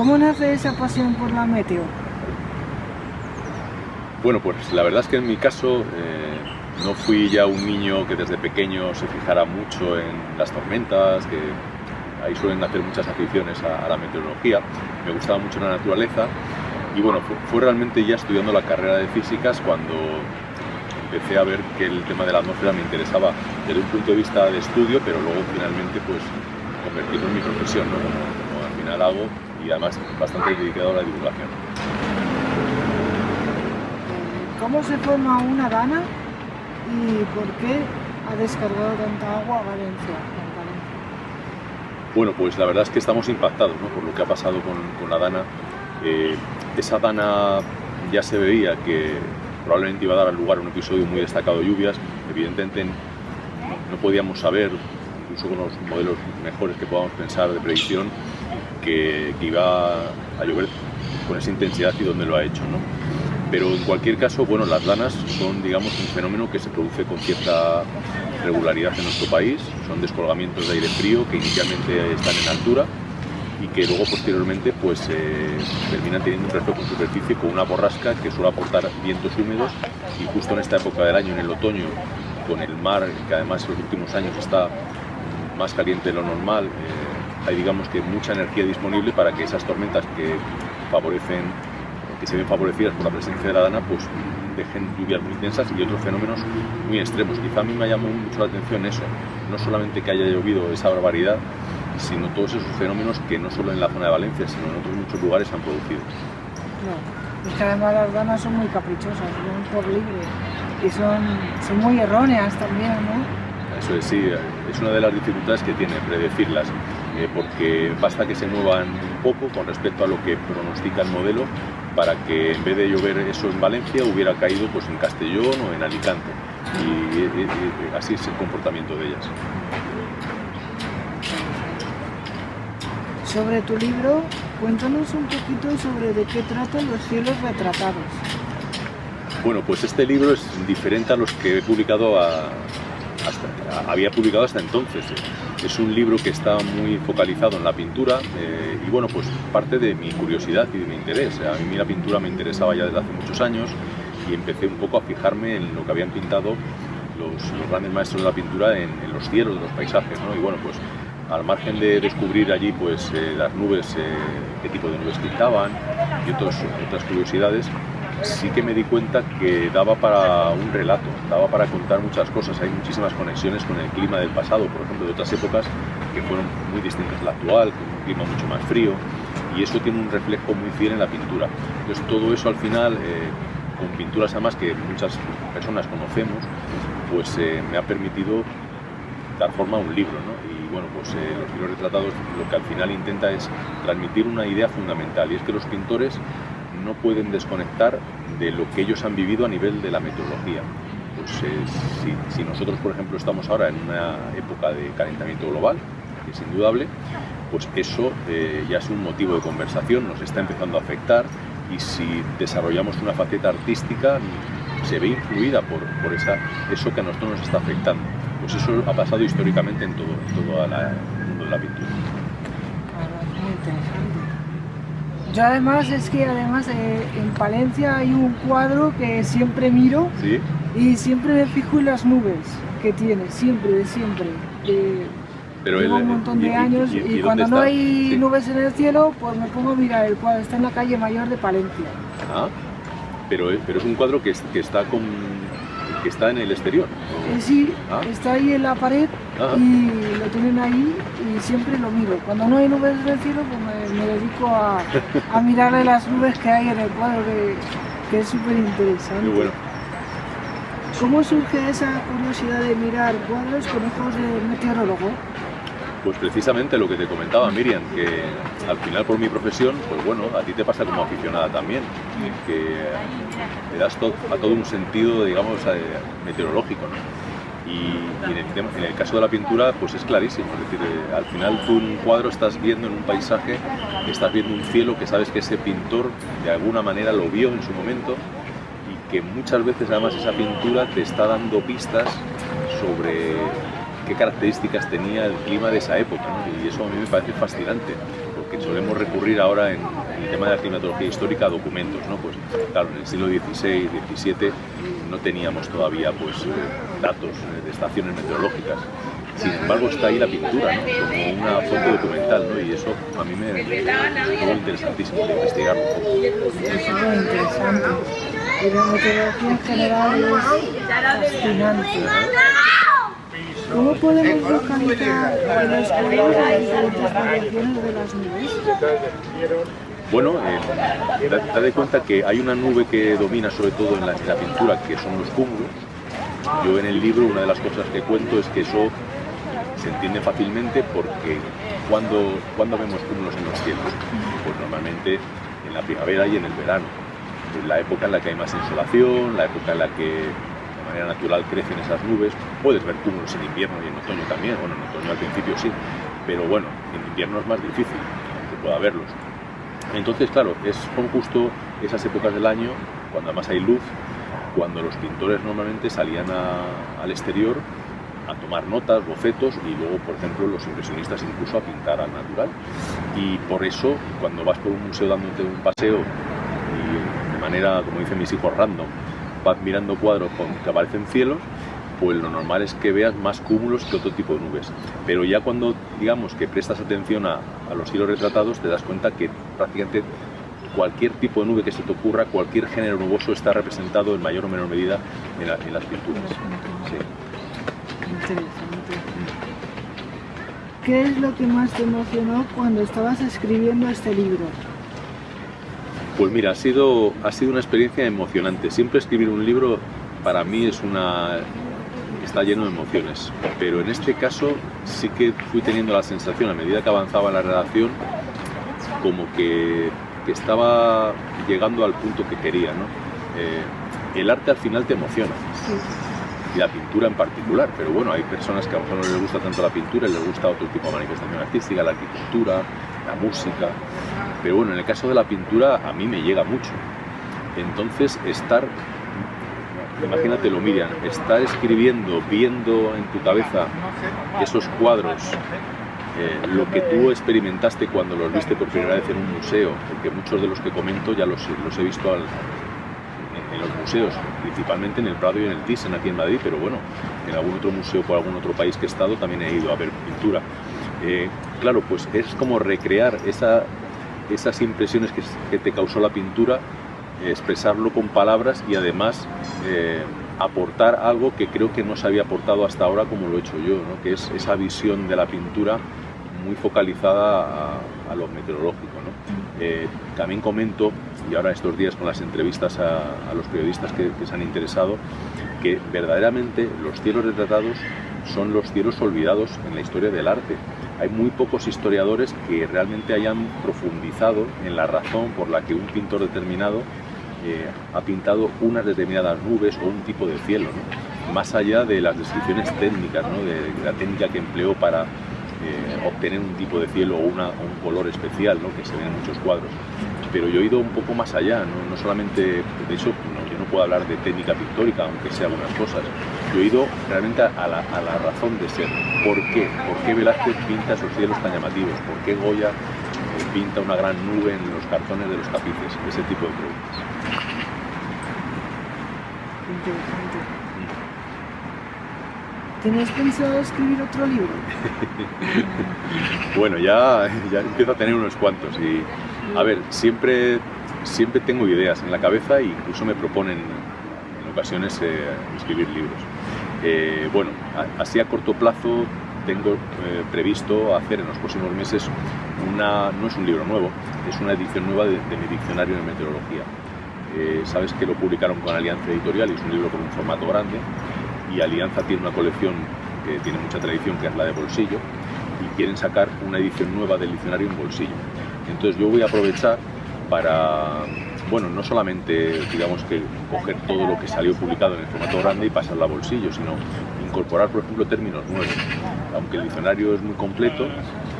¿Cómo nace esa pasión por la meteo? Bueno, pues la verdad es que en mi caso no fui ya un niño que desde pequeño se fijara mucho en las tormentas, que ahí suelen hacer muchas aficiones a la meteorología. Me gustaba mucho la naturaleza y bueno, fue realmente ya estudiando la carrera de físicas cuando empecé a ver que el tema de la atmósfera me interesaba desde un punto de vista de estudio, pero luego finalmente pues convertirlo en mi profesión, ¿no? Como al final hago, y además bastante dedicado a la divulgación. ¿Cómo se forma una dana y por qué ha descargado tanta agua a Valencia? Bueno, pues la verdad es que estamos impactados, ¿no?, por lo que ha pasado con la dana. Esa dana ya se veía que probablemente iba a dar lugar a un episodio muy destacado de lluvias. Evidentemente no podíamos saber, incluso con los modelos mejores que podamos pensar de predicción, que iba a llover con esa intensidad y dónde lo ha hecho, ¿no? Pero en cualquier caso, bueno, las danas son, digamos, un fenómeno que se produce con cierta regularidad en nuestro país. Son descolgamientos de aire frío que inicialmente están en altura y que luego posteriormente pues terminan teniendo un reflejo en superficie con una borrasca que suele aportar vientos húmedos, y justo en esta época del año, en el otoño, con el mar que además en los últimos años está más caliente de lo normal, hay, digamos, que mucha energía disponible para que esas tormentas que se ven favorecidas por la presencia de la dana pues dejen lluvias muy intensas y otros fenómenos muy extremos. Quizá a mí me llamó mucho la atención eso, no solamente que haya llovido esa barbaridad, sino todos esos fenómenos que no solo en la zona de Valencia, sino en otros muchos lugares se han producido. No, es que además las danas son muy caprichosas, son por libre y son muy erróneas también, ¿no? Eso es, sí, es una de las dificultades que tiene predecirlas, porque basta que se muevan un poco con respecto a lo que pronostica el modelo para que en vez de llover eso en Valencia hubiera caído pues en Castellón o en Alicante, y así es el comportamiento de ellas. Sobre tu libro, cuéntanos un poquito sobre de qué tratan los cielos retratados. Bueno, pues este libro es diferente a los que he publicado había publicado hasta entonces. Es un libro que está muy focalizado en la pintura y bueno, pues parte de mi curiosidad y de mi interés. A mí la pintura me interesaba ya desde hace muchos años y empecé un poco a fijarme en lo que habían pintado los grandes maestros de la pintura en los cielos de los paisajes, ¿no? Y bueno, pues al margen de descubrir allí pues las nubes, qué tipo de nubes pintaban y otras curiosidades, sí que me di cuenta que daba para un relato, daba para contar muchas cosas. Hay muchísimas conexiones con el clima del pasado, por ejemplo, de otras épocas que fueron muy distintas a la actual, con un clima mucho más frío, y eso tiene un reflejo muy fiel en la pintura. Entonces todo eso al final, con pinturas además que muchas personas conocemos, pues me ha permitido dar forma a un libro, ¿no? Y bueno, pues los libros retratados lo que al final intenta es transmitir una idea fundamental, y es que los pintores no pueden desconectar de lo que ellos han vivido a nivel de la meteorología. Pues si nosotros, por ejemplo, estamos ahora en una época de calentamiento global, que es indudable, pues eso ya es un motivo de conversación, nos está empezando a afectar, y si desarrollamos una faceta artística se ve influida por eso que a nosotros nos está afectando. Pues eso ha pasado históricamente en todo el mundo de la pintura. Muy interesante. Yo además en Palencia hay un cuadro que siempre miro. ¿Sí? Y siempre me fijo en las nubes que tiene, siempre. Pero llevo un montón de años y cuando no hay nubes en el cielo, pues me pongo a mirar el cuadro. Está en la calle Mayor de Palencia. Ah, pero es un cuadro que está en el exterior. Sí, está ahí en la pared y lo tienen ahí y siempre lo miro. Cuando no hay nubes en el cielo, pues me dedico a mirarle las nubes que hay en el cuadro, que es súper interesante. Muy bueno. ¿Cómo surge esa curiosidad de mirar cuadros con ojos de meteorólogo? Pues precisamente lo que te comentaba, Miriam, que al final por mi profesión, pues bueno, a ti te pasa como aficionada también, que le das a todo un sentido, digamos, meteorológico, ¿no? Y en el caso de la pintura, pues es clarísimo, es decir, al final tú en un cuadro estás viendo en un paisaje, estás viendo un cielo que sabes que ese pintor de alguna manera lo vio en su momento, y que muchas veces además esa pintura te está dando pistas sobre qué características tenía el clima de esa época, ¿no? Y eso a mí me parece fascinante, que solemos recurrir ahora en el tema de la climatología histórica a documentos, ¿no? Pues claro, en el siglo XVI, XVII no teníamos todavía pues datos de estaciones meteorológicas. Sin embargo, está ahí la pintura, ¿no? Como una fuente documental, ¿no? Y eso a mí me estuvo interesantísimo de investigar un poco. Es súper interesante. Y la meteorología en general es fascinante. ¿Cómo podemos localizar en los colores las diferentes variaciones de las nubes? Bueno, date cuenta que hay una nube que domina sobre todo en la pintura, que son los cúmulos. Yo en el libro una de las cosas que cuento es que eso se entiende fácilmente porque cuando vemos cúmulos en los cielos, pues normalmente en la primavera y en el verano, es la época en la que hay más insolación, la época en la que de manera natural crecen esas nubes. Puedes ver cúmulos en invierno y en otoño también, bueno, en otoño al principio sí, pero bueno, en invierno es más difícil que pueda verlos. Entonces, claro, son justo esas épocas del año, cuando además hay luz, cuando los pintores normalmente salían al exterior a tomar notas, bocetos, y luego, por ejemplo, los impresionistas incluso a pintar al natural. Y por eso, cuando vas por un museo dándote un paseo y de manera, como dicen mis hijos, random, vas mirando cuadros que aparecen cielos, pues lo normal es que veas más cúmulos que otro tipo de nubes. Pero ya cuando, digamos, que prestas atención a los cielos retratados, te das cuenta que prácticamente cualquier tipo de nube que se te ocurra, cualquier género nuboso está representado en mayor o menor medida en las pinturas. Sí. Interesante. ¿Qué es lo que más te emocionó cuando estabas escribiendo este libro? Pues mira, ha sido una experiencia emocionante. Siempre escribir un libro para mí está lleno de emociones, pero en este caso sí que fui teniendo la sensación, a medida que avanzaba la redacción, como que estaba llegando al punto que quería, ¿no? El arte al final te emociona, Sí. y la pintura en particular, pero bueno, hay personas que a lo mejor no les gusta tanto la pintura y les gusta otro tipo de manifestación artística, la arquitectura, la música, pero bueno, en el caso de la pintura a mí me llega mucho. Entonces imagínatelo, Miriam, estar escribiendo, viendo en tu cabeza esos cuadros, lo que tú experimentaste cuando los viste por primera vez en un museo, porque muchos de los que comento ya los he visto en los museos, principalmente en el Prado y en el Thyssen aquí en Madrid, pero bueno, en algún otro museo por algún otro país que he estado también he ido a ver pintura. Claro, pues es como recrear esas impresiones que te causó la pintura, expresarlo con palabras y además aportar algo que creo que no se había aportado hasta ahora como lo he hecho yo, ¿no? Que es esa visión de la pintura muy focalizada a lo meteorológico, ¿no? También comento, y ahora estos días con las entrevistas a los periodistas que se han interesado, que verdaderamente los cielos retratados son los cielos olvidados en la historia del arte. Hay muy pocos historiadores que realmente hayan profundizado en la razón por la que un pintor determinado ha pintado unas determinadas nubes o un tipo de cielo, ¿no? Más allá de las descripciones técnicas, ¿no? de la técnica que empleó para obtener un tipo de cielo o un color especial, ¿no? Que se ven en muchos cuadros. Pero yo he ido un poco más allá, no solamente, de hecho, yo no puedo hablar de técnica pictórica, aunque sea algunas cosas. Yo he ido realmente a la razón de ser. ¿Por qué? ¿Por qué Velázquez pinta esos cielos tan llamativos? ¿Por qué Goya pinta una gran nube en los cartones de los tapices? Ese tipo de preguntas. Interesante. ¿Tienes pensado escribir otro libro? Bueno, ya empiezo a tener unos cuantos y, a ver, siempre tengo ideas en la cabeza e incluso me proponen en ocasiones escribir libros. Bueno, así a corto plazo tengo previsto hacer en los próximos meses no es un libro nuevo, es una edición nueva de mi diccionario de meteorología. Sabes que lo publicaron con Alianza Editorial y es un libro con un formato grande, y Alianza tiene una colección que tiene mucha tradición, que es la de bolsillo, y quieren sacar una edición nueva del diccionario en bolsillo. Entonces yo voy a aprovechar para, bueno, no solamente, digamos, que coger todo lo que salió publicado en el formato grande y pasarlo a bolsillo, sino incorporar, por ejemplo, términos nuevos. Aunque el diccionario es muy completo,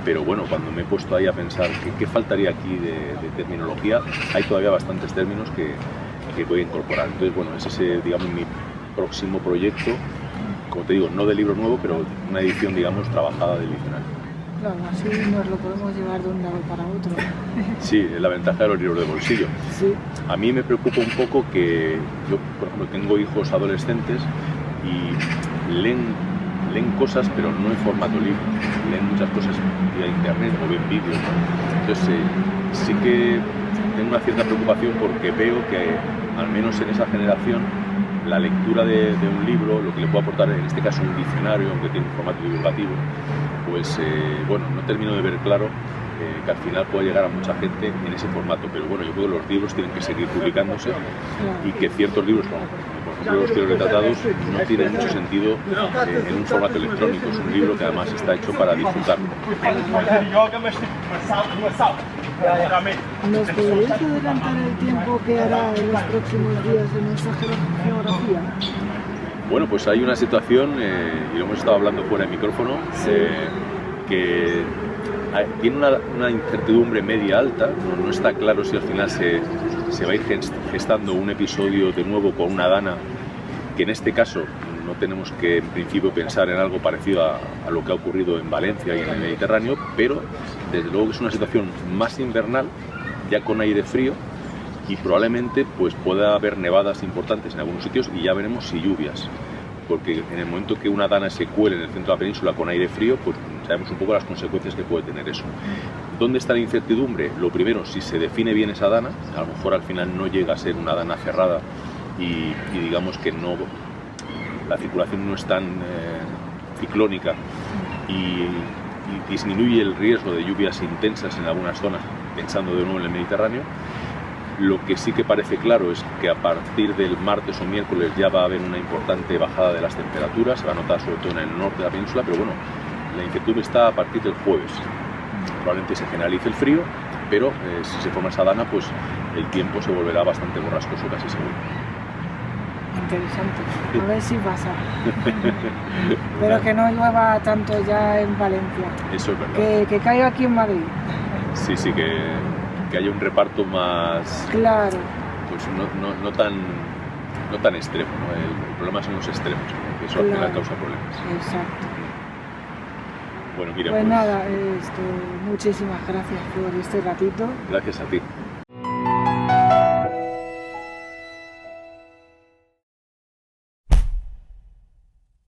pero bueno, cuando me he puesto ahí a pensar qué faltaría aquí de terminología, hay todavía bastantes términos que voy a incorporar. Entonces, bueno, ese es, digamos, mi próximo proyecto, como te digo, no de libro nuevo, pero una edición, digamos, trabajada del diccionario. Claro, así nos lo podemos llevar de un lado para otro. Sí, es la ventaja de los libros de bolsillo. Sí. A mí me preocupa un poco que yo, por ejemplo, tengo hijos adolescentes y leen cosas, pero no en formato libro. Leen muchas cosas vía internet o ven vídeos, ¿no? Entonces, sí que tengo una cierta preocupación porque veo que, al menos en esa generación, la lectura de un libro, lo que le puede aportar en este caso un diccionario, aunque tiene un formato divulgativo, pues bueno, no termino de ver claro que al final pueda llegar a mucha gente en ese formato, pero bueno, yo creo que los libros tienen que seguir publicándose y que ciertos libros, como por ejemplo los tiros retratados, no tienen mucho sentido en un formato electrónico. Es un libro que además está hecho para disfrutarlo. ¿Nos podrías adelantar el tiempo que hará en los próximos días en nuestra geografía? Bueno, pues hay una situación, y lo hemos estado hablando fuera de micrófono, que tiene una incertidumbre media alta. No está claro si al final se va a ir gestando un episodio de nuevo con una dana, que en este caso no tenemos que en principio pensar en algo parecido a lo que ha ocurrido en Valencia y en el Mediterráneo, pero desde luego que es una situación más invernal, ya con aire frío, y probablemente pues pueda haber nevadas importantes en algunos sitios y ya veremos si lluvias, porque en el momento que una dana se cuele en el centro de la península con aire frío, pues sabemos un poco las consecuencias que puede tener eso. ¿Dónde está la incertidumbre? Lo primero, si se define bien esa dana, a lo mejor al final no llega a ser una dana cerrada y digamos que no, la circulación no es tan ciclónica y disminuye el riesgo de lluvias intensas en algunas zonas, pensando de nuevo en el Mediterráneo. Lo que sí que parece claro es que a partir del martes o miércoles ya va a haber una importante bajada de las temperaturas, se va a notar sobre todo en el norte de la península, pero bueno, la incertidumbre está a partir del jueves. Probablemente se generalice el frío, pero si se forma esa dana, pues el tiempo se volverá bastante borrascoso, casi seguro. Interesante, a ver si pasa. Pero que no llueva tanto ya en Valencia. Eso es verdad. Que caiga aquí en Madrid. Sí, que haya un reparto más... Claro. Pues no tan extremo, ¿no? El problema son los extremos, ¿no? Que eso al final causa problemas. Exacto. Bueno, mira, pues nada, muchísimas gracias por este ratito. Gracias a ti.